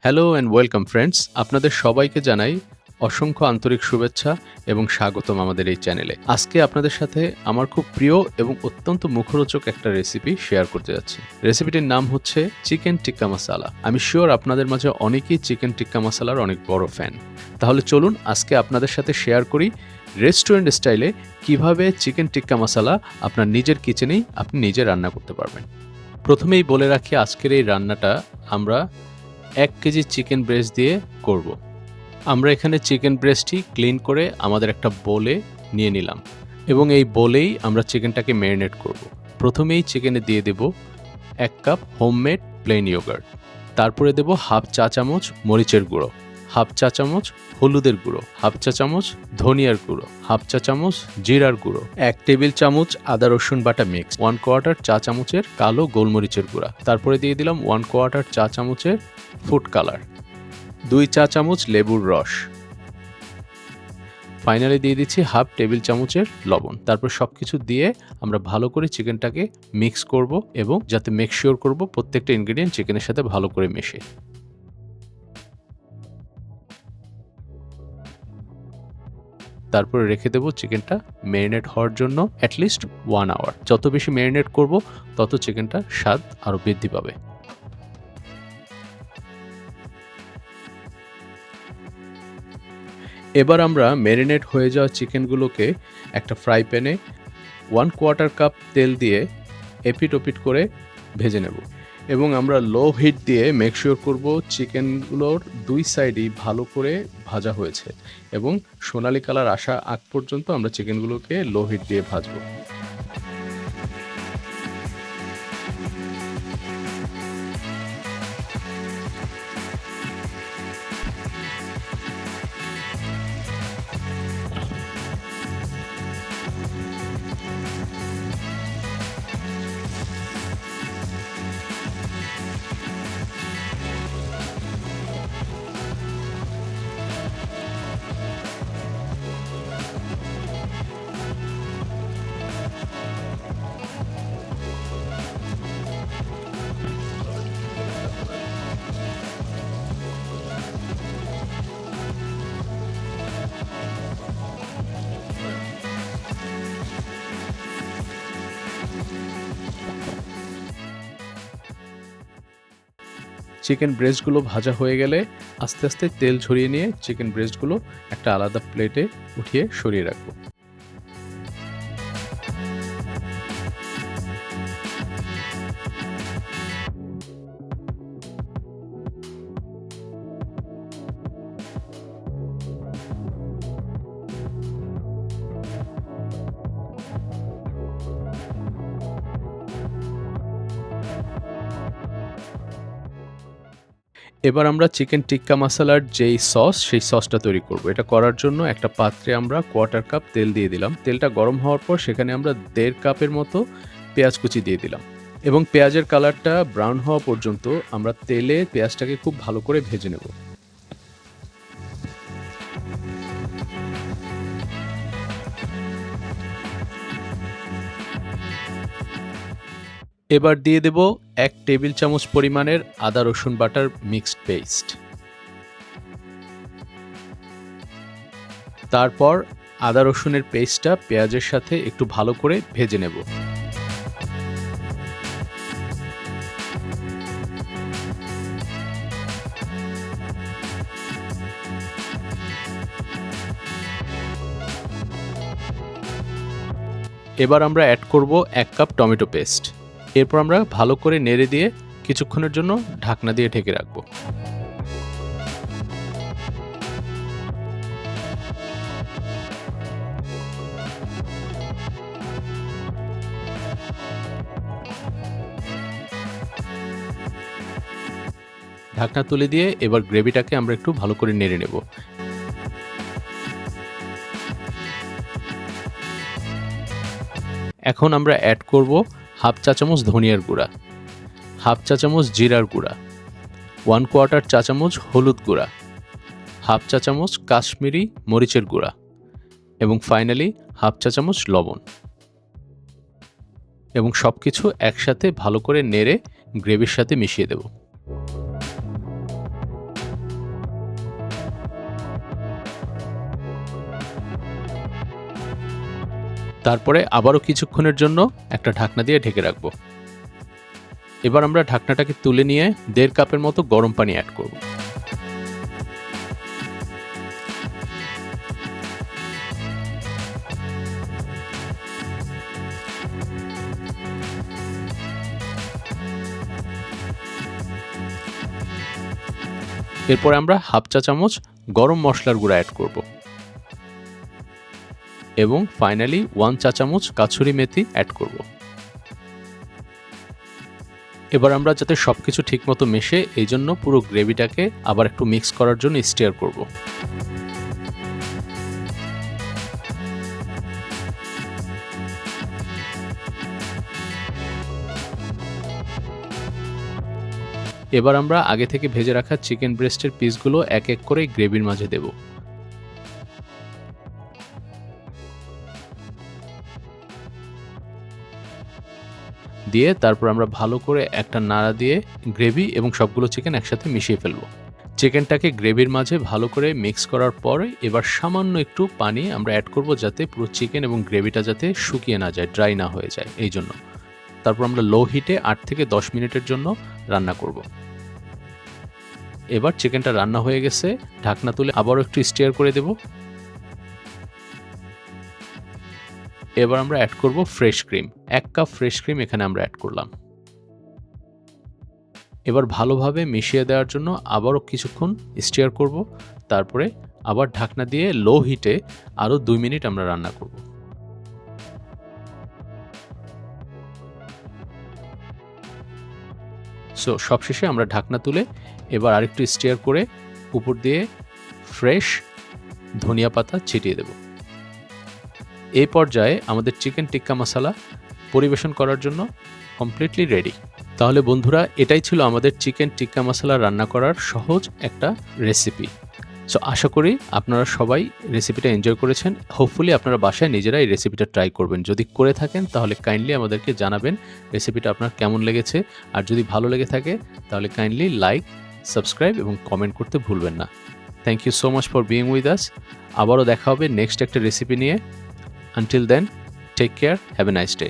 Hello and welcome friends, আপনাদের সবাইকে জানাই অসংখ্য আন্তরিক শুভেচ্ছা এবং স্বাগতম আমাদের এই চ্যানেলে। আজকে আপনাদের সাথে আমার খুব প্রিয় এবং অত্যন্ত মুখরোচক একটা রেসিপি শেয়ার করতে যাচ্ছি। রেসিপিটির নাম হচ্ছে চিকেন টিক্কা মাসালা। আমি শিওর আপনাদের মাঝে অনেকেই চিকেন টিক্কা মাসালার অনেক বড় ফ্যান। তাহলে চলুন আজকে আপনাদের সাথে শেয়ার করি রেস্টুরেন্ট স্টাইলে কিভাবে চিকেন টিক্কা মাসালা আপনার নিজের কিচেনেই আপনি নিজে রান্না করতে পারবেন। প্রথমেই বলে রাখি, আজকের এই রান্নাটা আমরা 1 কেজি চিকেন ব্রেস্ট দিয়ে করব। আমরা এখানে চিকেন ব্রেস্টটি ক্লিন করে আমাদের একটা বোলে নিয়ে নিলাম এবং এই বোলেই আমরা চিকেনটাকে ম্যারিনেট করব। প্রথমেই চিকেনে দিয়ে দেব 1 কাপ হোমমেড প্লেন ইয়োগার্ট, তারপরে দেব হাফ চা চামচ মরিচের গুঁড়ো, হাফ চা চামচ হলুদের গুঁড়ো, হাফ চা চামচ ধনিয়ার গুঁড়ো, হাফ চা চামচ জিরার গুঁড়ো, 1 টেবিল চামচ আদা রসুন বাটা মিক্স, 1/4 চা চামচের কালো গোলমরিচের গুঁড়া, তারপরে দিয়ে দিলাম 1/4 চা চামচের ফুড কালার, 2 চা চামচ লেবুর রস, ফাইনালি দিয়ে দিচ্ছি হাফ টেবিল চামচের লবণ। তারপর সবকিছু দিয়ে আমরা ভালো করে চিকেনটাকে মিক্স করব এবং যাতে মেক শিওর করব প্রত্যেকটা ইনগ্রেডিয়েন্ট চিকেনের সাথে ভালো করে মেশে। তারপরে রেখে দেবো চিকেনটা ম্যারিনেট হওয়ার জন্য অ্যাটলিস্ট 1 আওয়ার। যত বেশি ম্যারিনেট করব তত চিকেনটা স্বাদ আরও বৃদ্ধি পাবে। এবার আমরা ম্যারিনেট হয়ে যাওয়া চিকেনগুলোকে একটা ফ্রাই প্যানে 1/4 কাপ তেল দিয়ে এপিট ওপিট করে ভেজে নেব এবং আমরা লো হিট দিয়ে মেক শিওর করব চিকেনগুলোর 2 সাইডই ভালো করে ভাজা হয়েছে এবং সোনালি কালার আসা আগ পর্যন্ত আমরা চিকেনগুলোকে লো হিট দিয়ে ভাজবো। চিকেন ব্রেস্টগুলো ভাজা হয়ে গেলে আস্তে আস্তে তেল ঝরিয়ে নিয়ে চিকেন ব্রেস্টগুলো একটা আলাদা প্লেটে উঠিয়ে সরিয়ে রাখবো। এবার আমরা চিকেন টিক্কা মাসালার যেই সস, সেই সসটা তৈরি করব। এটা করার জন্য একটা পাত্রে আমরা 1/4 কাপ তেল দিয়ে দিলাম। তেলটা গরম হওয়ার পর সেখানে আমরা 1.5 কাপের মতো পেঁয়াজ কুচি দিয়ে দিলাম এবং পেঁয়াজের কালারটা ব্রাউন হওয়া পর্যন্ত আমরা তেলে পেঁয়াজটাকে খুব ভালো করে ভেজে নেব। এবার দিয়ে দেব 1 টেবিল চামচ পরিমাণের আদা রসুন বাটার মিক্সড পেস্ট। তারপর আদা রসুনের পেস্টটা পেঁয়াজের সাথে একটু ভালো করে ভেজে নেব। এবার আমরা অ্যাড করব 1 কাপ টমেটো পেস্ট। এরপর আমরা ভালো করে নেড়ে দিয়ে কিছুক্ষণের জন্য ঢাকনা দিয়ে ঢেকে রাখব। ঢাকনা তুলে দিয়ে এবার গ্রেভিটাকে আমরা একটু ভালো করে নেড়ে নেব। এখন আমরা অ্যাড করব হাফ চা চামচ ধনিয়ার গুঁড়া, হাফ চা চামচ জিরার গুঁড়া, 1/4 চা চামচ হলুদ গুঁড়া, হাফ চা চামচ কাশ্মীরি মরিচের গুঁড়া এবং ফাইনালি হাফ চা চামচ লবণ এবং সবকিছু একসাথে ভালো করে নেড়ে গ্রেভির সাথে মিশিয়ে দেব। তারপরে আবারও কিছুক্ষণের জন্য একটা ঢাকনা দিয়ে ঢেকে রাখবো। এবার আমরা ঢাকনাটাকে তুলে নিয়ে 1.5 কাপের মতো গরম পানি অ্যাড করব। এরপরে আমরা হাফ চা চামচ গরম মশলার গুঁড়া অ্যাড করব এবং ফাইনালি 1 চা চামচ কাসুরি মেথি অ্যাড করব। এবার আমরা যাতে সবকিছু ঠিকমতো মেশে এই জন্য পুরো গ্রেভিটাকে আবার একটু মিক্স করার জন্য স্টিয়ার করব। এবার আমরা আগে থেকে ভেজে রাখা চিকেন ব্রেস্টের পিসগুলো এক এক করে গ্রেভির মাঝে দেব। দিয়ে তারপর আমরা ভালো করে একটা নাড়া দিয়ে গ্রেভি এবং সবগুলো চিকেন একসাথে মিশিয়ে ফেলবো। চিকেনটাকে গ্রেভির মাঝে ভালো করে মিক্স করার পরে এবার সামান্য একটু পানি আমরা অ্যাড করব যাতে পুরো চিকেন এবং গ্রেভিটা যাতে শুকিয়ে না যায়, ড্রাই না হয়ে যায় এই জন্য। তারপর আমরা লো হিটে 8 থেকে 10 মিনিটের জন্য রান্না করব। এবার চিকেনটা রান্না হয়ে গেছে, ঢাকনা তুলে আবারও একটু স্টিয়ার করে দেব। এবার আমরা অ্যাড করব fresh cream. 1 cup fresh cream এখানে আমরা অ্যাড করলাম। এবার ভালোভাবে মিশিয়ে দেওয়ার জন্য আবারও কিছুক্ষণ স্টিয়ার করব। তারপরে আবার ঢাকনা দিয়ে লো হিটে আরও 2 মিনিট আমরা রান্না করব। সো সবশেষে আমরা ঢাকনা তুলে এবার আরেকটু স্টিয়ার করে উপর দিয়ে ফ্রেশ ধনিয়া পাতা ছিটিয়ে দেব। এই পর্যায়ে আমাদের চিকেন টিক্কা মশলা পরিবেশন করার জন্য কমপ্লিটলি রেডি। তাহলে বন্ধুরা, এটাই ছিল আমাদের চিকেন টিক্কা মশলা রান্না করার সহজ একটা রেসিপি। সো আশা করি আপনারা সবাই রেসিপিটা এনজয় করেছেন। হোপফুলি আপনারা বাসায় নিজেরা এই রেসিপিটা ট্রাই করবেন। যদি করে থাকেন তাহলে কাইন্ডলি আমাদেরকে জানাবেন রেসিপিটা আপনার কেমন লেগেছে। আর যদি ভালো লেগে থাকে তাহলে কাইন্ডলি লাইক, সাবস্ক্রাইব এবং কমেন্ট করতে ভুলবেন না। Thank you so much for being with us. আবারও দেখা হবে নেক্সট একটা রেসিপি নিয়ে। Until then, take care, have a nice day.